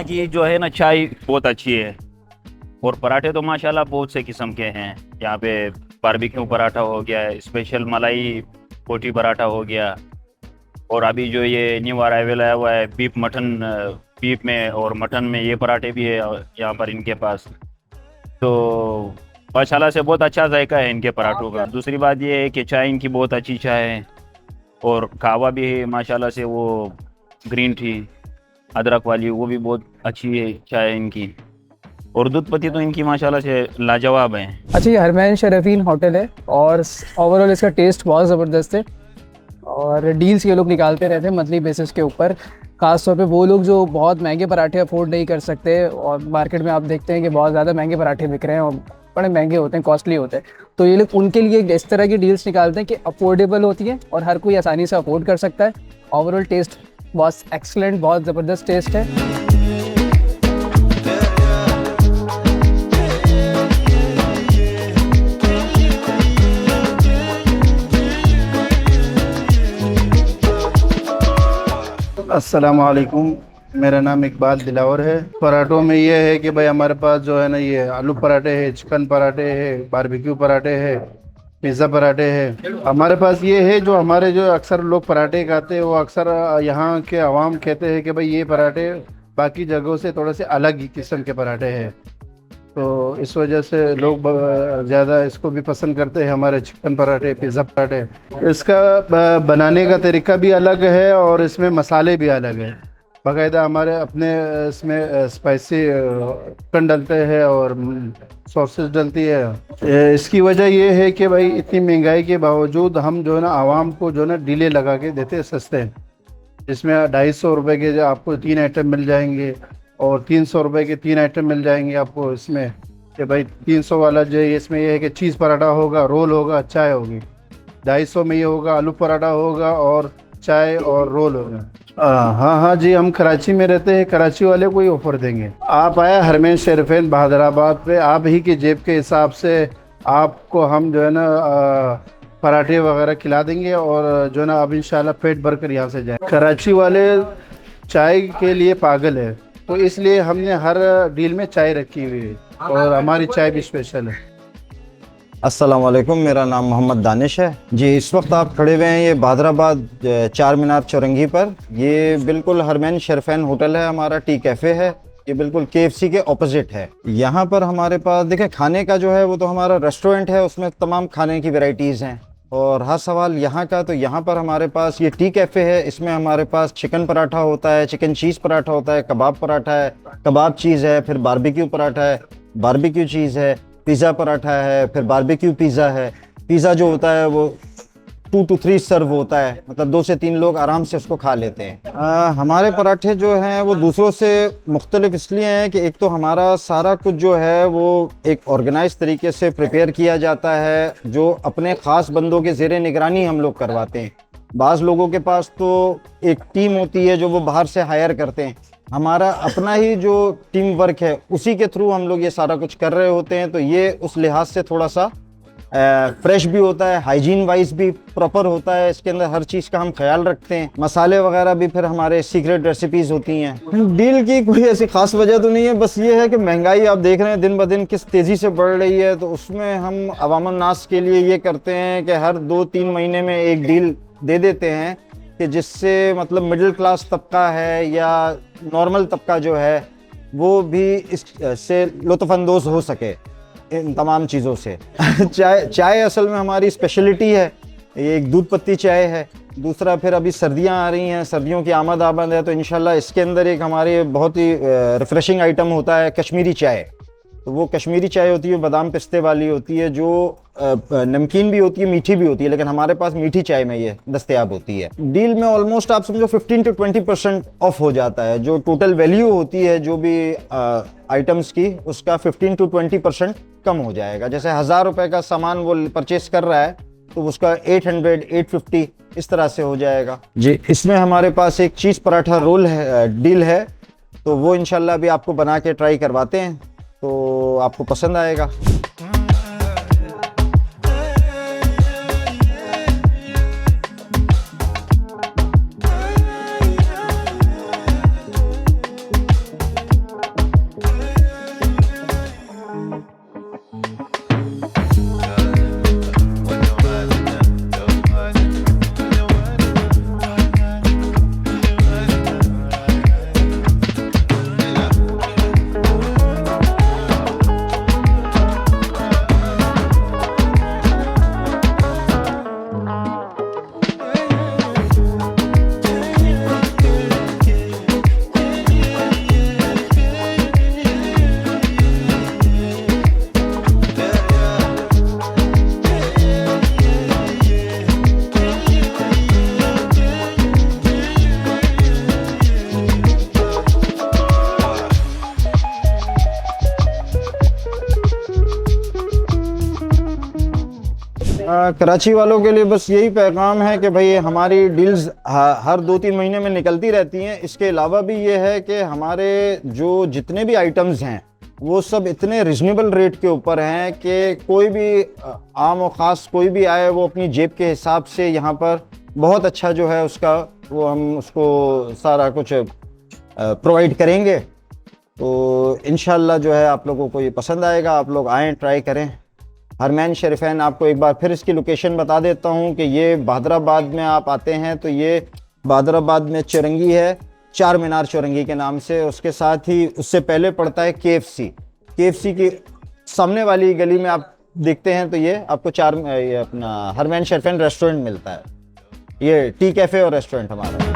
यहाँ की जो है ना चाय बहुत अच्छी है। और पराठे तो माशाल्लाह बहुत से किस्म के हैं। यहाँ पे बारबेक्यू पराठा हो गया, स्पेशल मलाई बोटी पराठा हो गया, और अभी जो ये न्यू अराइवल आया हुआ है बीफ मटन, बीफ में और मटन में ये पराठे भी है यहाँ पर इनके पास। तो माशाल्लाह से बहुत अच्छा जायका है इनके पराठों का। दूसरी बात ये है कि चाय इनकी बहुत अच्छी चाय है, और कहवा भी है माशाल्लाह से, वो ग्रीन टी अदरक वाली, वो भी बहुत अच्छी है चाय इनकी। और दूध पत्ती तो इनकी माशाल्लाह से लाजवाब है। अच्छा, ये हरमैन शरफीन होटल है और ओवरऑल इसका टेस्ट बहुत ज़बरदस्त है और डील्स ये लोग निकालते रहते हैं मंथली बेसिस के ऊपर। ख़ास तौर पे वो लोग जो बहुत महंगे पराठे अफोर्ड नहीं कर सकते, और मार्केट में आप देखते हैं कि बहुत ज़्यादा महंगे पराठे बिक रहे हैं और बड़े महंगे होते हैं, कॉस्टली होते हैं, तो ये लोग उनके लिए इस तरह की डील्स निकालते हैं कि अफोर्डेबल होती है और हर कोई आसानी से अफोर्ड कर सकता है। ओवरऑल टेस्ट बहुत एक्सलेंट, बहुत ज़बरदस्त टेस्ट है। अस्सलामुअलैकुम, मेरा नाम इकबाल दिलावर है। पराठों में ये है कि भाई हमारे पास जो है ना ये आलू पराठे है, चिकन पराठे है, बारबेक्यू पराठे है, पिज़्ज़ा पराठे है। हमारे पास ये है जो हमारे जो अक्सर लोग पराठे खाते हैं वो अक्सर यहाँ के आवाम कहते हैं कि भाई ये पराठे बाकी जगहों से थोड़े से अलग ही किस्म के पराठे हैं, तो इस वजह से लोग ज़्यादा इसको भी पसंद करते हैं, हमारे चिकन पराठे, पिज़्ज़ा पराठे। इसका बनाने का तरीका भी अलग है और इसमें मसाले भी अलग है। बाकायदा हमारे अपने इसमें स्पाइसी चिकन डलते हैं और सॉसेस डलती है। इसकी वजह ये है कि भाई इतनी महंगाई के बावजूद हम जो है ना आवाम को जो है ना डीले लगा के देते हैं सस्ते। इसमें 250 रुपये के जो आपको 3 आइटम मिल जाएंगे और 300 रुपये के 3 आइटम मिल जाएंगे आपको इसमें। कि भाई 300 वाला जो है इसमें ये है कि चीज़ पराठा होगा, रोल होगा, चाय होगी। 250 में ये होगा आलू पराठा होगा और चाय और रोल होगा। हाँ हाँ जी, हम कराची में रहते हैं, कराची वाले को ही ऑफ़र देंगे। आप आए हरमैन शरफीन बहादुराबाद पे, आप ही की जेब के हिसाब से आपको हम जो है ना पराठे वगैरह खिला देंगे और जो है ना आप इंशाल्लाह पेट भर कर यहाँ से जाए। कराची वाले चाय के लिए पागल है, तो इसलिए हमने हर डील में चाय रखी हुई है और हमारी चाय भी स्पेशल है। अस्सलाम वालेकुम, मेरा नाम मोहम्मद दानिश है जी। इस वक्त आप खड़े हुए हैं ये बहादुराबाद चार मीनार चौरंगी पर। ये बिल्कुल हरमैन शरफैन होटल है, हमारा टी कैफ़े है। ये बिल्कुल KFC के ऑपोजिट है। यहाँ पर हमारे पास देखें खाने का जो है वो तो हमारा रेस्टोरेंट है, उसमें तमाम खाने की वैरायटीज़ हैं। और हर सवाल यहाँ का, तो यहाँ पर हमारे पास ये टी कैफ़े है, इसमें हमारे पास चिकन पराठा होता है, चिकन चीज़ पराठा होता है, कबाब पराठा है, कबाब चीज़ है, फिर बारबेक्यू पराठा है, बारबेक्यू चीज़ है, पिज़्ज़ा पराठा है, फिर बारबेक्यू पिज़्ज़ा है। पिज़्ज़ा जो होता है वो 2 to 3 सर्व होता है, मतलब 2 से 3 लोग आराम से उसको खा लेते हैं। हमारे पराठे जो हैं वो दूसरों से मुख्तलिफ इसलिए हैं कि एक तो हमारा सारा कुछ जो है वो एक ऑर्गेनाइज तरीके से प्रिपेयर किया जाता है, जो अपने ख़ास बंदों के ज़ेरे निगरानी हम लोग करवाते हैं। बाज़ लोगों के पास तो एक टीम होती है जो वो बाहर से हायर करते हैं, हमारा अपना ही जो टीम वर्क है उसी के थ्रू हम लोग ये सारा कुछ कर रहे होते हैं। तो ये उस लिहाज से थोड़ा सा फ्रेश भी होता है, हाइजीन वाइज भी प्रॉपर होता है। इसके अंदर हर चीज़ का हम ख्याल रखते हैं। मसाले वगैरह भी फिर हमारे सीक्रेट रेसिपीज़ होती हैं। डील की कोई ऐसी ख़ास वजह तो नहीं है, बस ये है कि महंगाई आप देख रहे हैं दिन ब दिन किस तेज़ी से बढ़ रही है, तो उसमें हम अवामन नास के लिए ये करते हैं कि हर 2-3 महीने में एक डील दे देते हैं कि जिससे मतलब मिडिल क्लास तबका है या नॉर्मल तबका जो है वो भी इससे लुत्फ़अंदोज़ हो सके इन तमाम चीज़ों से। चाय असल में हमारी स्पेशलिटी है। ये एक दूध पत्ती चाय है। दूसरा फिर अभी सर्दियां आ रही हैं, सर्दियों की आमद है, तो इंशाल्लाह इसके अंदर एक हमारे बहुत ही रिफ़्रेशिंग आइटम होता है कश्मीरी चाय। तो वो कश्मीरी चाय होती है, बादाम पिस्ते वाली होती है, जो नमकीन भी होती है, मीठी भी होती है, लेकिन हमारे पास मीठी चाय में ये दस्तयाब होती है। डील में ऑलमोस्ट आप समझो 15 to 20% ऑफ हो जाता है। जो टोटल वैल्यू होती है जो भी आइटम्स की, उसका 15 to 20% कम हो जाएगा। जैसे 1000 रुपये का सामान वो परचेस कर रहा है तो उसका 800, 850 इस तरह से हो जाएगा जी। इसमें हमारे पास एक चीज़ पराठा रोल है, डील है, तो वो इंशाल्लाह भी आपको बना के ट्राई करवाते हैं, तो आपको पसंद आएगा। कराची वालों के लिए बस यही पैगाम है कि भाई हमारी डील्स हर 2-3 महीने में निकलती रहती हैं। इसके अलावा भी ये है कि हमारे जो जितने भी आइटम्स हैं वो सब इतने रिजनेबल रेट के ऊपर हैं कि कोई भी आम और ख़ास कोई भी आए वो अपनी जेब के हिसाब से यहाँ पर बहुत अच्छा जो है उसका वो हम उसको सारा कुछ प्रोवाइड करेंगे। तो इंशाल्लाह जो है आप लोगों को ये पसंद आएगा, आप लोग आएँ, ट्राई करें। हरमैन शरीफैन, आपको एक बार फिर इसकी लोकेशन बता देता हूँ कि ये बहादुराबाद में आप आते हैं तो ये बहादुराबाद में चौरंगी है, चार मीनार चौरंगी के नाम से। उसके साथ ही उससे पहले पड़ता है KFC की सामने वाली गली में आप देखते हैं तो ये आपको ये अपना हरमैन शरीफैन रेस्टोरेंट मिलता है। ये टी कैफ़े और रेस्टोरेंट हमारा है।